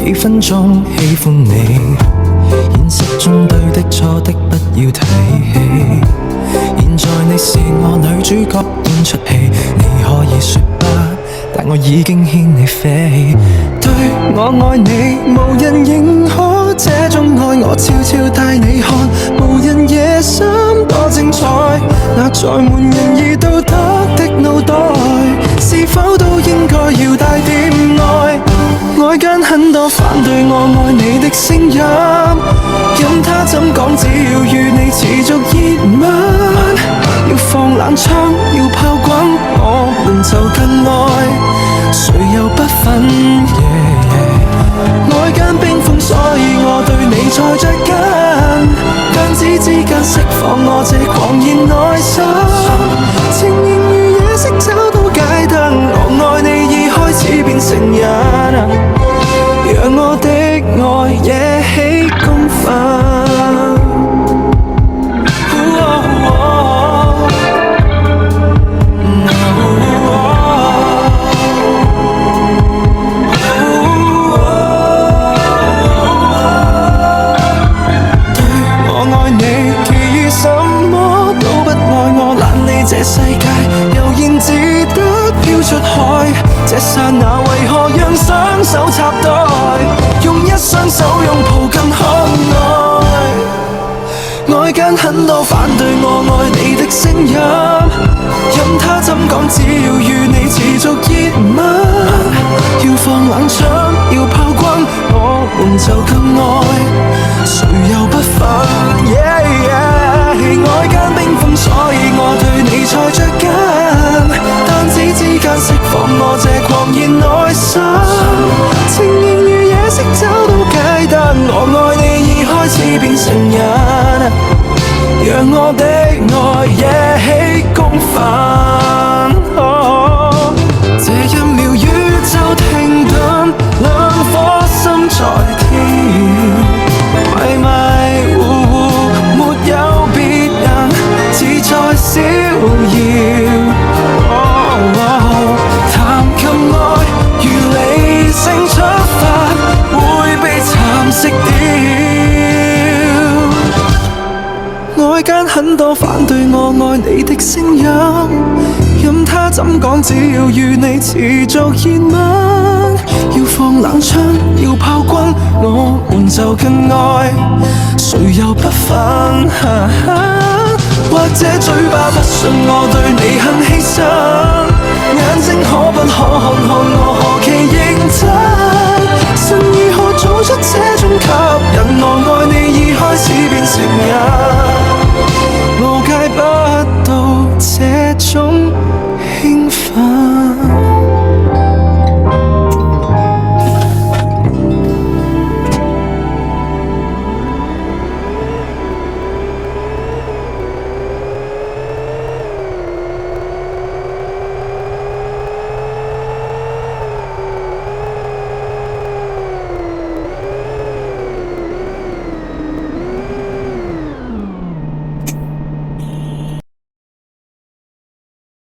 幾分鐘喜歡你，現實中對的錯的不要提起。現在你是我女主角演出戲，你可以說不，但我已經牽你飛。對我愛你，無人認可這種愛，我悄悄帶你看無人夜深多精彩。那載滿仁義道德的腦袋，是否都應該要帶點愛？外間很多反對我愛你的聲音，任他怎講，只要與你持續熱吻，要放冷槍，要炮轟，我們就更愛，誰又不忿？外間冰封，所以我對你才着緊，彈指之間釋放我這狂熱內心，情形如夜色找到街燈，我愛你已開始變成癮，讓我的愛惹起公憤。這世界悠然自得飄出海，這剎那為何讓雙手插袋，用一雙手擁抱更可愛。外間很多反對我愛你的聲音，任他怎講，只要與你持續熱吻，要放冷槍，要炮轟，我們就更愛，誰又不忿？Yeah, yeah. 外間冰封，所以我對你才着緊，彈指之間釋放我這狂熱內心，情形如夜色找到街燈，我愛你已開始變成癮，讓我的愛惹起公憤。這一秒宇宙停頓，兩顆心在跳，迷迷糊糊沒有別人，自在逍遙。談及愛如理性出發，會被蠶食掉。外間很多反對我愛你的聲音，任他怎講，只要與你持續熱吻，要放冷槍，要炮轟，我們就更愛，誰又不忿？或者嘴巴不信我對你很犧牲，眼睛可不可看看我何其認真？神如何做出這種吸引？我愛你已開始變成癮，我戒不到這種興奮。